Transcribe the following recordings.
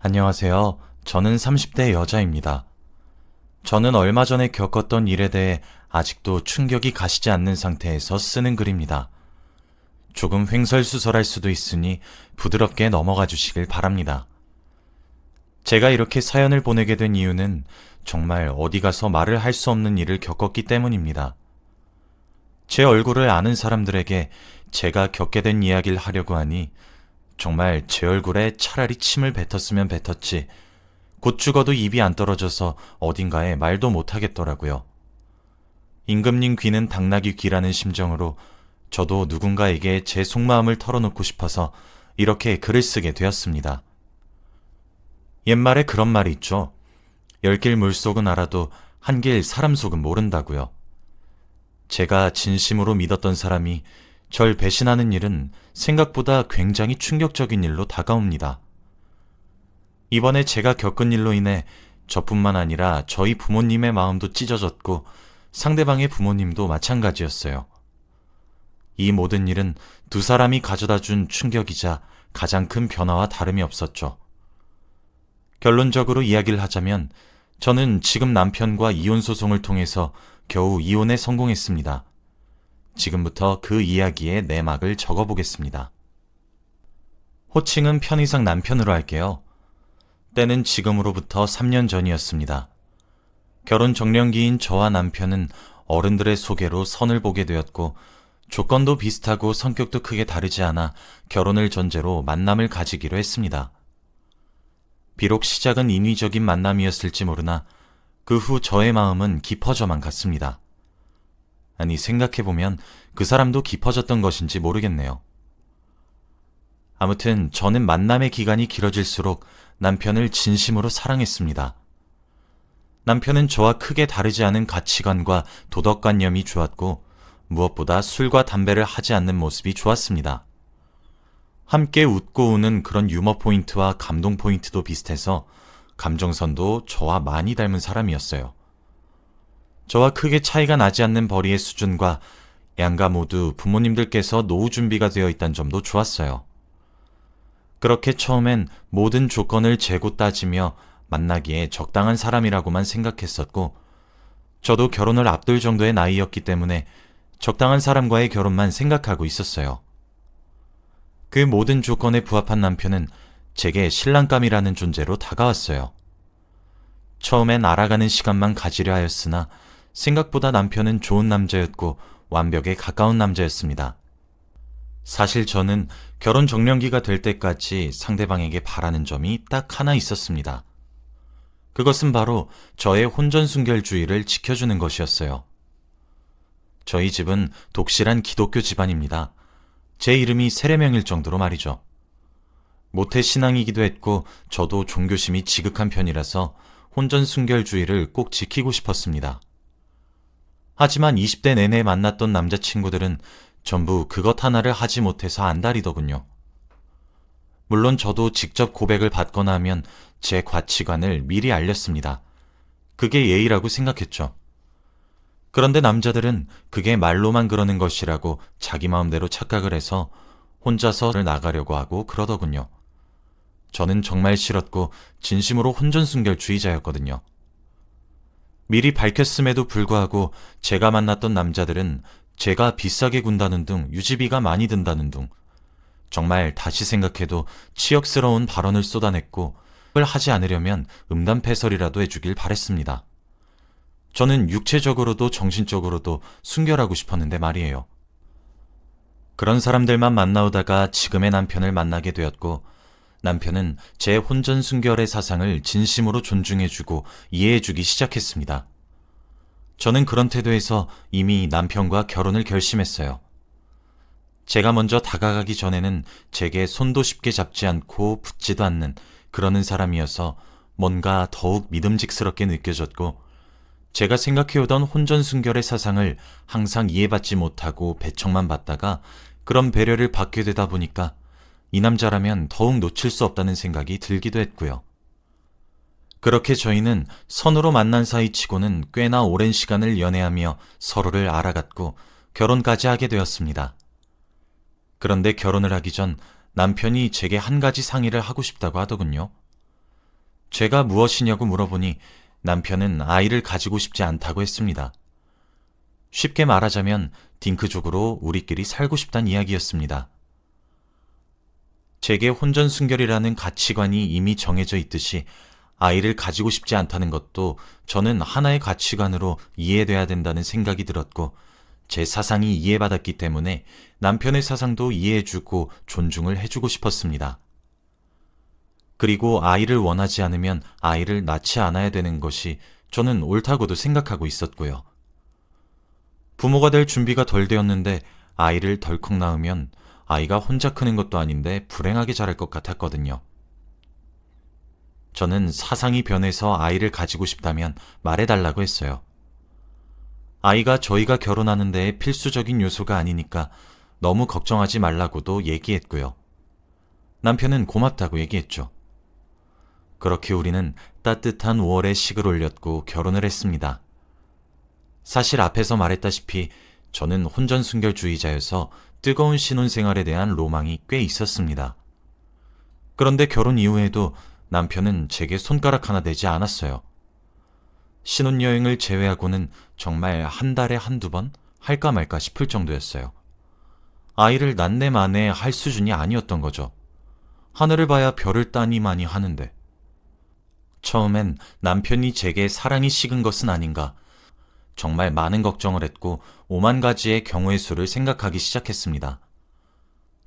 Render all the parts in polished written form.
안녕하세요. 저는 30대 여자입니다. 저는 얼마 전에 겪었던 일에 대해 아직도 충격이 가시지 않는 상태에서 쓰는 글입니다. 조금 횡설수설할 수도 있으니 부드럽게 넘어가 주시길 바랍니다. 제가 이렇게 사연을 보내게 된 이유는 정말 어디 가서 말을 할 수 없는 일을 겪었기 때문입니다. 제 얼굴을 아는 사람들에게 제가 겪게 된 이야기를 하려고 하니 정말 제 얼굴에 차라리 침을 뱉었으면 뱉었지 곧 죽어도 입이 안 떨어져서 어딘가에 말도 못하겠더라고요. 임금님 귀는 당나귀 귀라는 심정으로 저도 누군가에게 제 속마음을 털어놓고 싶어서 이렇게 글을 쓰게 되었습니다. 옛말에 그런 말이 있죠. 열길 물속은 알아도 한길 사람 속은 모른다고요. 제가 진심으로 믿었던 사람이 절 배신하는 일은 생각보다 굉장히 충격적인 일로 다가옵니다. 이번에 제가 겪은 일로 인해 저뿐만 아니라 저희 부모님의 마음도 찢어졌고 상대방의 부모님도 마찬가지였어요. 이 모든 일은 두 사람이 가져다 준 충격이자 가장 큰 변화와 다름이 없었죠. 결론적으로 이야기를 하자면 저는 지금 남편과 이혼소송을 통해서 겨우 이혼에 성공했습니다. 지금부터 그 이야기의 내막을 적어보겠습니다. 호칭은 편의상 남편으로 할게요. 때는 지금으로부터 3년 전이었습니다. 결혼 정년기인 저와 남편은 어른들의 소개로 선을 보게 되었고 조건도 비슷하고 성격도 크게 다르지 않아 결혼을 전제로 만남을 가지기로 했습니다. 비록 시작은 인위적인 만남이었을지 모르나 그 후 저의 마음은 깊어져만 갔습니다. 아니, 생각해보면 그 사람도 깊어졌던 것인지 모르겠네요. 아무튼 저는 만남의 기간이 길어질수록 남편을 진심으로 사랑했습니다. 남편은 저와 크게 다르지 않은 가치관과 도덕관념이 좋았고 무엇보다 술과 담배를 하지 않는 모습이 좋았습니다. 함께 웃고 우는 그런 유머 포인트와 감동 포인트도 비슷해서 감정선도 저와 많이 닮은 사람이었어요. 저와 크게 차이가 나지 않는 벌이의 수준과 양가 모두 부모님들께서 노후 준비가 되어 있다는 점도 좋았어요. 그렇게 처음엔 모든 조건을 재고 따지며 만나기에 적당한 사람이라고만 생각했었고 저도 결혼을 앞둘 정도의 나이였기 때문에 적당한 사람과의 결혼만 생각하고 있었어요. 그 모든 조건에 부합한 남편은 제게 신랑감이라는 존재로 다가왔어요. 처음엔 알아가는 시간만 가지려 하였으나 생각보다 남편은 좋은 남자였고 완벽에 가까운 남자였습니다. 사실 저는 결혼 정년기가 될 때까지 상대방에게 바라는 점이 딱 하나 있었습니다. 그것은 바로 저의 혼전순결주의를 지켜주는 것이었어요. 저희 집은 독실한 기독교 집안입니다. 제 이름이 세례명일 정도로 말이죠. 모태 신앙이기도 했고 저도 종교심이 지극한 편이라서 혼전순결주의를 꼭 지키고 싶었습니다. 하지만 20대 내내 만났던 남자친구들은 전부 그것 하나를 하지 못해서 안달이더군요. 물론 저도 직접 고백을 받거나 하면 제 가치관을 미리 알렸습니다. 그게 예의라고 생각했죠. 그런데 남자들은 그게 말로만 그러는 것이라고 자기 마음대로 착각을 해서 혼자서 나가려고 하고 그러더군요. 저는 정말 싫었고 진심으로 혼전순결주의자였거든요. 미리 밝혔음에도 불구하고 제가 만났던 남자들은 제가 비싸게 군다는 등 유지비가 많이 든다는 등 정말 다시 생각해도 치역스러운 발언을 쏟아냈고 그걸 하지 않으려면 음담패설이라도 해주길 바랬습니다. 저는 육체적으로도 정신적으로도 순결하고 싶었는데 말이에요. 그런 사람들만 만나오다가 지금의 남편을 만나게 되었고 남편은 제 혼전순결의 사상을 진심으로 존중해주고 이해해주기 시작했습니다. 저는 그런 태도에서 이미 남편과 결혼을 결심했어요. 제가 먼저 다가가기 전에는 제게 손도 쉽게 잡지 않고 붙지도 않는 그러는 사람이어서 뭔가 더욱 믿음직스럽게 느껴졌고 제가 생각해오던 혼전순결의 사상을 항상 이해받지 못하고 배척만 받다가 그런 배려를 받게 되다 보니까 이 남자라면 더욱 놓칠 수 없다는 생각이 들기도 했고요. 그렇게 저희는 선으로 만난 사이치고는 꽤나 오랜 시간을 연애하며 서로를 알아갔고 결혼까지 하게 되었습니다. 그런데 결혼을 하기 전 남편이 제게 한 가지 상의를 하고 싶다고 하더군요. 죄가 무엇이냐고 물어보니 남편은 아이를 가지고 싶지 않다고 했습니다. 쉽게 말하자면 딩크족으로 우리끼리 살고 싶단 이야기였습니다. 제게 혼전순결이라는 가치관이 이미 정해져 있듯이 아이를 가지고 싶지 않다는 것도 저는 하나의 가치관으로 이해돼야 된다는 생각이 들었고, 제 사상이 이해받았기 때문에 남편의 사상도 이해해주고 존중을 해주고 싶었습니다. 그리고 아이를 원하지 않으면 아이를 낳지 않아야 되는 것이 저는 옳다고도 생각하고 있었고요. 부모가 될 준비가 덜 되었는데 아이를 덜컥 낳으면 아이가 혼자 크는 것도 아닌데 불행하게 자랄 것 같았거든요. 저는 사상이 변해서 아이를 가지고 싶다면 말해달라고 했어요. 아이가 저희가 결혼하는 데에 필수적인 요소가 아니니까 너무 걱정하지 말라고도 얘기했고요. 남편은 고맙다고 얘기했죠. 그렇게 우리는 따뜻한 5월에 식을 올렸고 결혼을 했습니다. 사실 앞에서 말했다시피 저는 혼전순결주의자여서 뜨거운 신혼생활에 대한 로망이 꽤 있었습니다. 그런데 결혼 이후에도 남편은 제게 손가락 하나 대지 않았어요. 신혼여행을 제외하고는 정말 한 달에 한두 번 할까 말까 싶을 정도였어요. 아이를 낳네 마네 할 수준이 아니었던 거죠. 하늘을 봐야 별을 따니마니 하는데. 처음엔 남편이 제게 사랑이 식은 것은 아닌가, 정말 많은 걱정을 했고 5만 가지의 경우의 수를 생각하기 시작했습니다.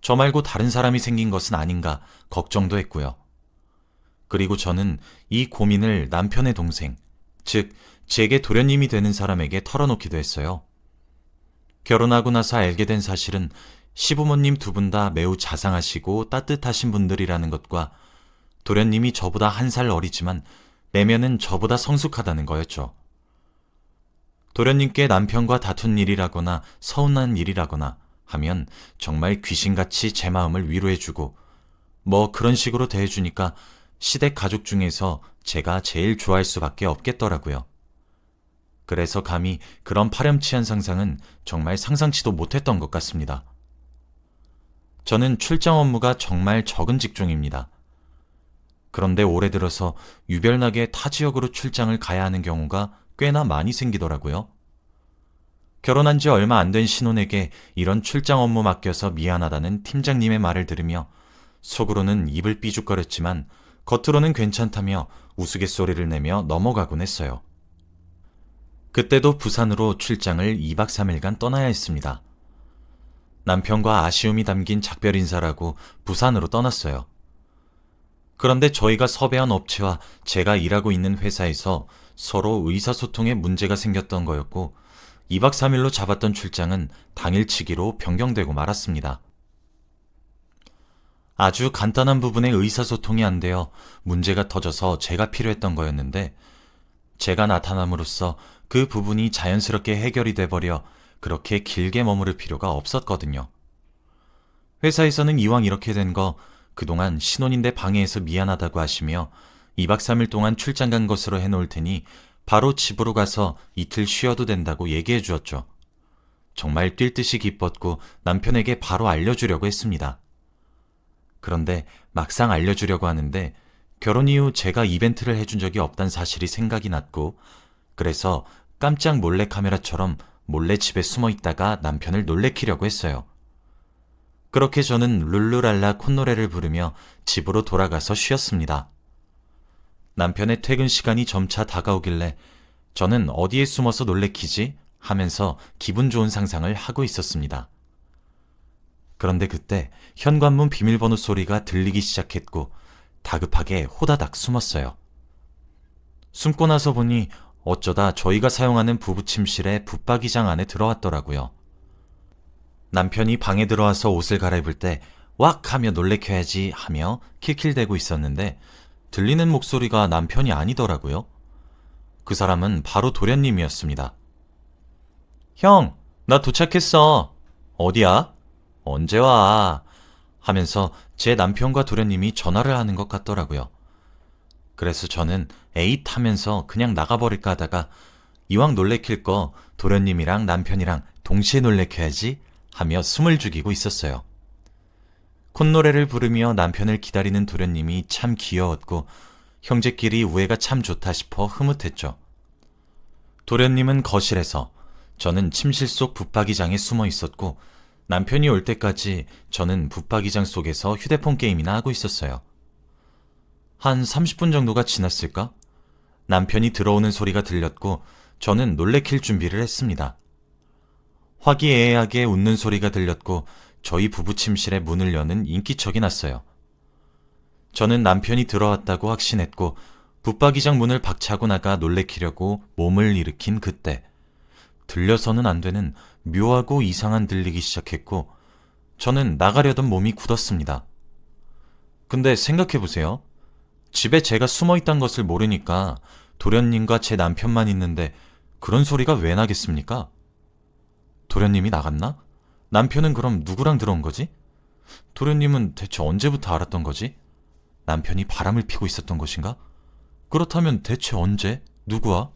저 말고 다른 사람이 생긴 것은 아닌가 걱정도 했고요. 그리고 저는 이 고민을 남편의 동생, 즉 제게 도련님이 되는 사람에게 털어놓기도 했어요. 결혼하고 나서 알게 된 사실은 시부모님 두 분 다 매우 자상하시고 따뜻하신 분들이라는 것과 도련님이 저보다 한 살 어리지만 내면은 저보다 성숙하다는 거였죠. 도련님께 남편과 다툰 일이라거나 서운한 일이라거나 하면 정말 귀신같이 제 마음을 위로해주고 뭐 그런 식으로 대해주니까 시댁 가족 중에서 제가 제일 좋아할 수밖에 없겠더라고요. 그래서 감히 그런 파렴치한 상상은 정말 상상치도 못했던 것 같습니다. 저는 출장 업무가 정말 적은 직종입니다. 그런데 올해 들어서 유별나게 타 지역으로 출장을 가야 하는 경우가 꽤나 많이 생기더라고요. 결혼한 지 얼마 안 된 신혼에게 이런 출장 업무 맡겨서 미안하다는 팀장님의 말을 들으며 속으로는 입을 삐죽거렸지만 겉으로는 괜찮다며 우스갯소리를 내며 넘어가곤 했어요. 그때도 부산으로 출장을 2박 3일간 떠나야 했습니다. 남편과 아쉬움이 담긴 작별 인사라고 부산으로 떠났어요. 그런데 저희가 섭외한 업체와 제가 일하고 있는 회사에서 서로 의사소통에 문제가 생겼던 거였고 2박 3일로 잡았던 출장은 당일치기로 변경되고 말았습니다. 아주 간단한 부분의 의사소통이 안 되어 문제가 터져서 제가 필요했던 거였는데 제가 나타남으로써 그 부분이 자연스럽게 해결이 돼버려 그렇게 길게 머무를 필요가 없었거든요. 회사에서는 이왕 이렇게 된 거 그동안 신혼인데 방해해서 미안하다고 하시며 2박 3일 동안 출장 간 것으로 해놓을 테니 바로 집으로 가서 이틀 쉬어도 된다고 얘기해 주었죠. 정말 뛸 듯이 기뻤고 남편에게 바로 알려주려고 했습니다. 그런데 막상 알려주려고 하는데 결혼 이후 제가 이벤트를 해준 적이 없단 사실이 생각이 났고 그래서 깜짝 몰래카메라처럼 몰래 집에 숨어 있다가 남편을 놀래키려고 했어요. 그렇게 저는 룰루랄라 콧노래를 부르며 집으로 돌아가서 쉬었습니다. 남편의 퇴근 시간이 점차 다가오길래 저는 어디에 숨어서 놀래키지? 하면서 기분 좋은 상상을 하고 있었습니다. 그런데 그때 현관문 비밀번호 소리가 들리기 시작했고 다급하게 호다닥 숨었어요. 숨고 나서 보니 어쩌다 저희가 사용하는 부부 침실의 붙박이장 안에 들어왔더라고요. 남편이 방에 들어와서 옷을 갈아입을 때 왁 하며 놀래켜야지 하며 킬킬대고 있었는데 들리는 목소리가 남편이 아니더라고요. 그 사람은 바로 도련님이었습니다. 형, 나 도착했어. 어디야? 언제 와? 하면서 제 남편과 도련님이 전화를 하는 것 같더라고요. 그래서 저는 에잇 하면서 그냥 나가버릴까 하다가 이왕 놀래킬 거 도련님이랑 남편이랑 동시에 놀래켜야지 하며 숨을 죽이고 있었어요. 콧노래를 부르며 남편을 기다리는 도련님이 참 귀여웠고 형제끼리 우애가 참 좋다 싶어 흐뭇했죠. 도련님은 거실에서, 저는 침실 속 붙박이장에 숨어 있었고 남편이 올 때까지 저는 붙박이장 속에서 휴대폰 게임이나 하고 있었어요. 한 30분 정도가 지났을까? 남편이 들어오는 소리가 들렸고 저는 놀래킬 준비를 했습니다. 화기애애하게 웃는 소리가 들렸고 저희 부부 침실의 문을 여는 인기척이 났어요. 저는 남편이 들어왔다고 확신했고 붙박이장 문을 박차고 나가 놀래키려고 몸을 일으킨 그때 들려서는 안 되는 묘하고 이상한 들리기 시작했고 저는 나가려던 몸이 굳었습니다. 근데 생각해보세요. 집에 제가 숨어 있단 것을 모르니까 도련님과 제 남편만 있는데 그런 소리가 왜 나겠습니까? 도련님이 나갔나? 남편은 그럼 누구랑 들어온 거지? 도련님은 대체 언제부터 알았던 거지? 남편이 바람을 피고 있었던 것인가? 그렇다면 대체 언제? 누구와?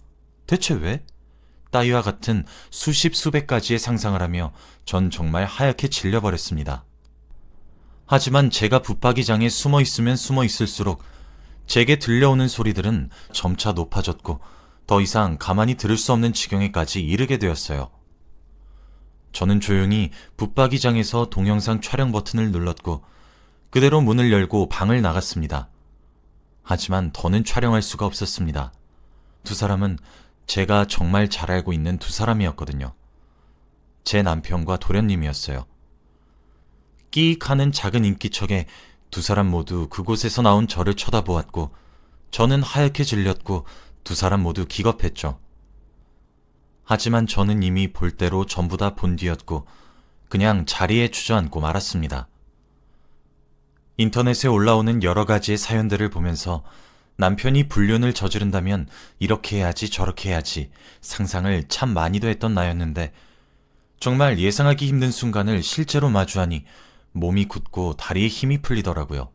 대체 왜? 따위와 같은 수십 수백 가지의 상상을 하며 전 정말 하얗게 질려버렸습니다. 하지만 제가 붙박이장에 숨어 있으면 숨어 있을수록 제게 들려오는 소리들은 점차 높아졌고 더 이상 가만히 들을 수 없는 지경에까지 이르게 되었어요. 저는 조용히 붙박이장에서 동영상 촬영 버튼을 눌렀고 그대로 문을 열고 방을 나갔습니다. 하지만 더는 촬영할 수가 없었습니다. 두 사람은 제가 정말 잘 알고 있는 두 사람이었거든요. 제 남편과 도련님이었어요. 끼익 하는 작은 인기척에 두 사람 모두 그곳에서 나온 저를 쳐다보았고 저는 하얗게 질렸고 두 사람 모두 기겁했죠. 하지만 저는 이미 볼 대로 전부 다 본 뒤였고 그냥 자리에 주저앉고 말았습니다. 인터넷에 올라오는 여러 가지의 사연들을 보면서 남편이 불륜을 저지른다면 이렇게 해야지 저렇게 해야지 상상을 참 많이도 했던 나였는데 정말 예상하기 힘든 순간을 실제로 마주하니 몸이 굳고 다리에 힘이 풀리더라고요.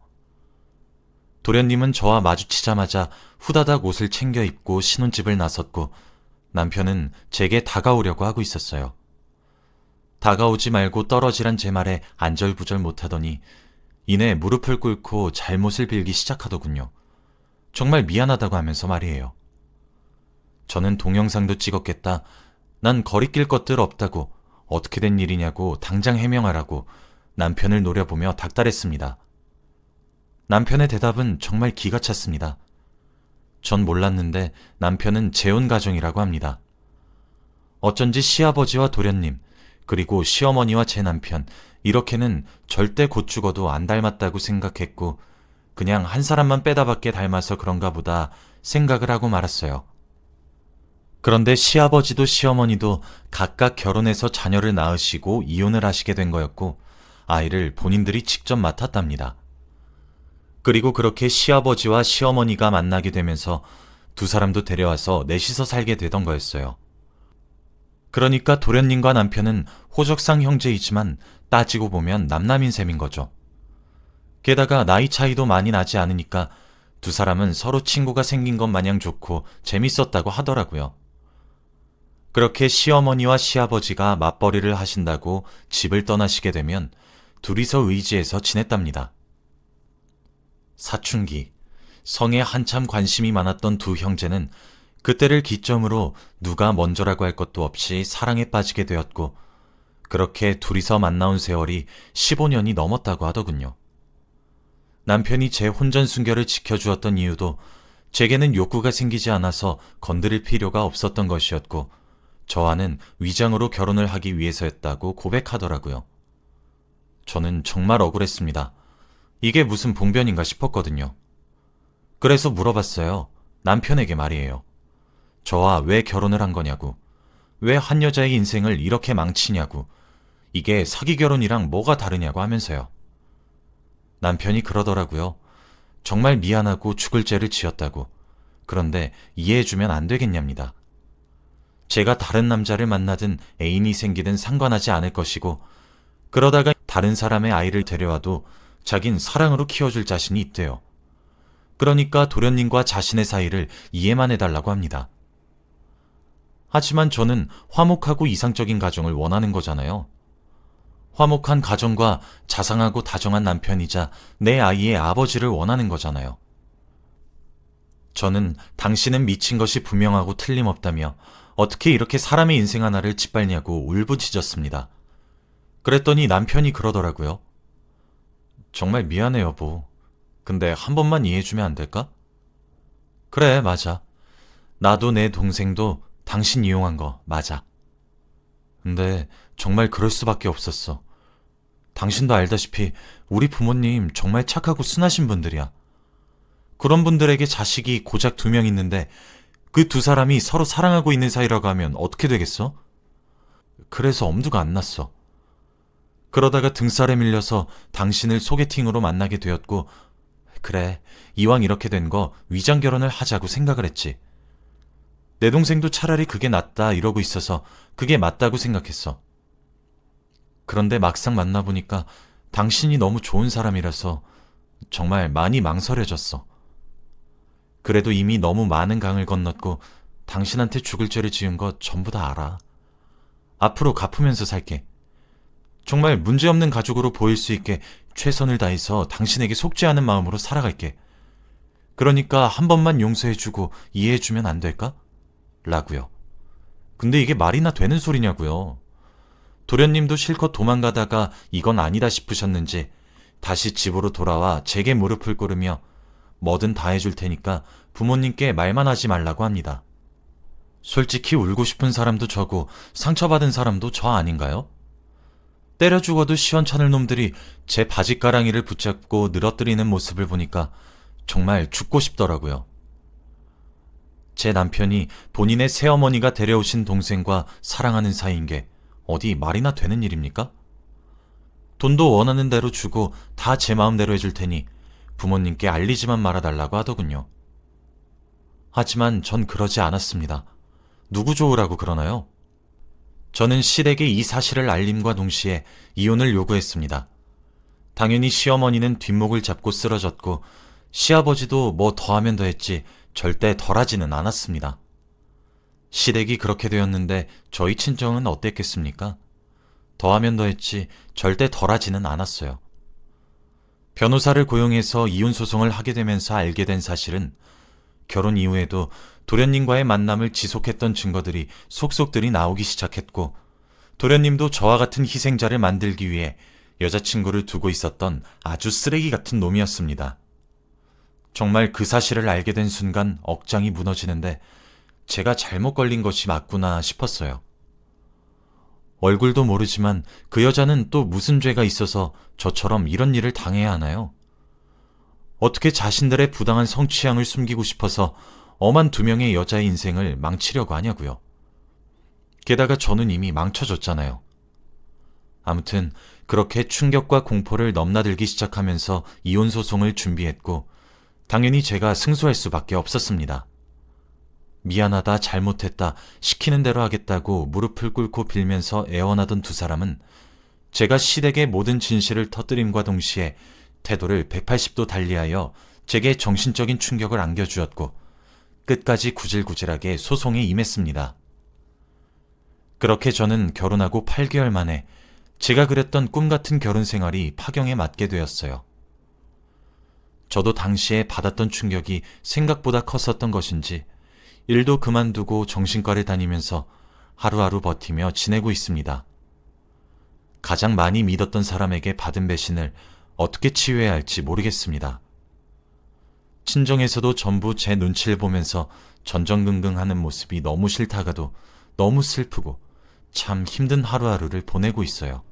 도련님은 저와 마주치자마자 후다닥 옷을 챙겨 입고 신혼집을 나섰고 남편은 제게 다가오려고 하고 있었어요. 다가오지 말고 떨어지란 제 말에 안절부절 못하더니 이내 무릎을 꿇고 잘못을 빌기 시작하더군요. 정말 미안하다고 하면서 말이에요. 저는 동영상도 찍었겠다. 난 거리낄 것들 없다고 어떻게 된 일이냐고 당장 해명하라고 남편을 노려보며 닥달했습니다. 남편의 대답은 정말 기가 찼습니다. 전 몰랐는데 남편은 재혼 가정이라고 합니다. 어쩐지 시아버지와 도련님, 그리고 시어머니와 제 남편, 이렇게는 절대 곧 죽어도 안 닮았다고 생각했고 그냥 한 사람만 빼다밖에 닮아서 그런가 보다 생각을 하고 말았어요. 그런데 시아버지도 시어머니도 각각 결혼해서 자녀를 낳으시고 이혼을 하시게 된 거였고 아이를 본인들이 직접 맡았답니다. 그리고 그렇게 시아버지와 시어머니가 만나게 되면서 두 사람도 데려와서 넷이서 살게 되던 거였어요. 그러니까 도련님과 남편은 호적상 형제이지만 따지고 보면 남남인 셈인 거죠. 게다가 나이 차이도 많이 나지 않으니까 두 사람은 서로 친구가 생긴 것 마냥 좋고 재밌었다고 하더라고요. 그렇게 시어머니와 시아버지가 맞벌이를 하신다고 집을 떠나시게 되면 둘이서 의지해서 지냈답니다. 사춘기, 성에 한참 관심이 많았던 두 형제는 그때를 기점으로 누가 먼저라고 할 것도 없이 사랑에 빠지게 되었고 그렇게 둘이서 만나온 세월이 15년이 넘었다고 하더군요. 남편이 제 혼전순결을 지켜주었던 이유도 제게는 욕구가 생기지 않아서 건드릴 필요가 없었던 것이었고 저와는 위장으로 결혼을 하기 위해서였다고 고백하더라고요. 저는 정말 억울했습니다. 이게 무슨 봉변인가 싶었거든요. 그래서 물어봤어요. 남편에게 말이에요. 저와 왜 결혼을 한 거냐고. 왜 한 여자의 인생을 이렇게 망치냐고. 이게 사기 결혼이랑 뭐가 다르냐고 하면서요. 남편이 그러더라고요. 정말 미안하고 죽을 죄를 지었다고. 그런데 이해해주면 안 되겠냐입니다. 제가 다른 남자를 만나든 애인이 생기든 상관하지 않을 것이고 그러다가 다른 사람의 아이를 데려와도 자긴 사랑으로 키워줄 자신이 있대요. 그러니까 도련님과 자신의 사이를 이해만 해달라고 합니다. 하지만 저는 화목하고 이상적인 가정을 원하는 거잖아요. 화목한 가정과 자상하고 다정한 남편이자 내 아이의 아버지를 원하는 거잖아요. 저는 당신은 미친 것이 분명하고 틀림없다며 어떻게 이렇게 사람의 인생 하나를 짓밟냐고 울부짖었습니다. 그랬더니 남편이 그러더라고요. 정말 미안해, 여보. 근데 한 번만 이해해주면 안 될까? 그래, 맞아. 나도 내 동생도 당신 이용한 거 맞아. 근데 정말 그럴 수밖에 없었어. 당신도 알다시피 우리 부모님 정말 착하고 순하신 분들이야. 그런 분들에게 자식이 고작 2명 있는데 그 2사람이 서로 사랑하고 있는 사이라고 하면 어떻게 되겠어? 그래서 엄두가 안 났어. 그러다가 등살에 밀려서 당신을 소개팅으로 만나게 되었고, 그래, 이왕 이렇게 된 거 위장 결혼을 하자고 생각을 했지. 내 동생도 차라리 그게 낫다 이러고 있어서 그게 맞다고 생각했어. 그런데 막상 만나보니까 당신이 너무 좋은 사람이라서 정말 많이 망설여졌어. 그래도 이미 너무 많은 강을 건넜고 당신한테 죽을 죄를 지은 거 전부 다 알아. 앞으로 갚으면서 살게. 정말 문제없는 가족으로 보일 수 있게 최선을 다해서 당신에게 속지 않은 마음으로 살아갈게. 그러니까 한 번만 용서해주고 이해해주면 안 될까? 라고요. 근데 이게 말이나 되는 소리냐고요. 도련님도 실컷 도망가다가 이건 아니다 싶으셨는지 다시 집으로 돌아와 제게 무릎을 꿇으며 뭐든 다 해줄 테니까 부모님께 말만 하지 말라고 합니다. 솔직히 울고 싶은 사람도 저고 상처받은 사람도 저 아닌가요? 때려 죽어도 시원찮을 놈들이 제 바지가랑이를 붙잡고 늘어뜨리는 모습을 보니까 정말 죽고 싶더라고요. 제 남편이 본인의 새어머니가 데려오신 동생과 사랑하는 사이인 게 어디 말이나 되는 일입니까? 돈도 원하는 대로 주고 다 제 마음대로 해줄 테니 부모님께 알리지만 말아달라고 하더군요. 하지만 전 그러지 않았습니다. 누구 좋으라고 그러나요? 저는 시댁에 이 사실을 알림과 동시에 이혼을 요구했습니다. 당연히 시어머니는 뒷목을 잡고 쓰러졌고 시아버지도 뭐 더하면 더했지 절대 덜하지는 않았습니다. 시댁이 그렇게 되었는데 저희 친정은 어땠겠습니까? 더하면 더했지 절대 덜하지는 않았어요. 변호사를 고용해서 이혼소송을 하게 되면서 알게 된 사실은 결혼 이후에도 도련님과의 만남을 지속했던 증거들이 속속들이 나오기 시작했고 도련님도 저와 같은 희생자를 만들기 위해 여자친구를 두고 있었던 아주 쓰레기 같은 놈이었습니다. 정말 그 사실을 알게 된 순간 억장이 무너지는데 제가 잘못 걸린 것이 맞구나 싶었어요. 얼굴도 모르지만 그 여자는 또 무슨 죄가 있어서 저처럼 이런 일을 당해야 하나요? 어떻게 자신들의 부당한 성취향을 숨기고 싶어서 엄한 2명의 여자의 인생을 망치려고 하냐고요. 게다가 저는 이미 망쳐졌잖아요. 아무튼 그렇게 충격과 공포를 넘나들기 시작하면서 이혼소송을 준비했고 당연히 제가 승소할 수밖에 없었습니다. 미안하다, 잘못했다, 시키는 대로 하겠다고 무릎을 꿇고 빌면서 애원하던 2사람은 제가 시댁의 모든 진실을 터뜨림과 동시에 태도를 180도 달리하여 제게 정신적인 충격을 안겨주었고 끝까지 구질구질하게 소송에 임했습니다. 그렇게 저는 결혼하고 8개월 만에 제가 그렸던 꿈같은 결혼 생활이 파경에 맞게 되었어요. 저도 당시에 받았던 충격이 생각보다 컸었던 것인지 일도 그만두고 정신과를 다니면서 하루하루 버티며 지내고 있습니다. 가장 많이 믿었던 사람에게 받은 배신을 어떻게 치유해야 할지 모르겠습니다. 친정에서도 전부 제 눈치를 보면서 전전긍긍하는 모습이 너무 싫다가도 너무 슬프고 참 힘든 하루하루를 보내고 있어요.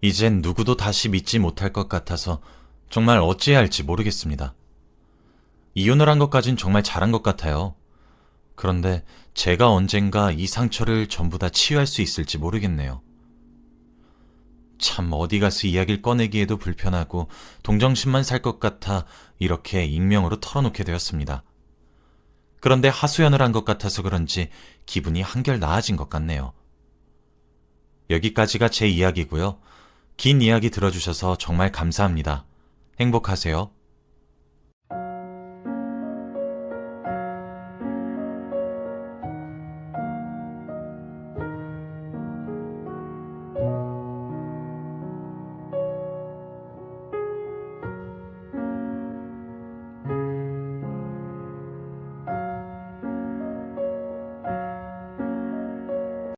이젠 누구도 다시 믿지 못할 것 같아서 정말 어찌해야 할지 모르겠습니다. 이혼을 한 것까진 정말 잘한 것 같아요. 그런데 제가 언젠가 이 상처를 전부 다 치유할 수 있을지 모르겠네요. 참 어디 가서 이야기를 꺼내기에도 불편하고 동정심만 살 것 같아 이렇게 익명으로 털어놓게 되었습니다. 그런데 하소연을 한 것 같아서 그런지 기분이 한결 나아진 것 같네요. 여기까지가 제 이야기고요. 긴 이야기 들어주셔서 정말 감사합니다. 행복하세요.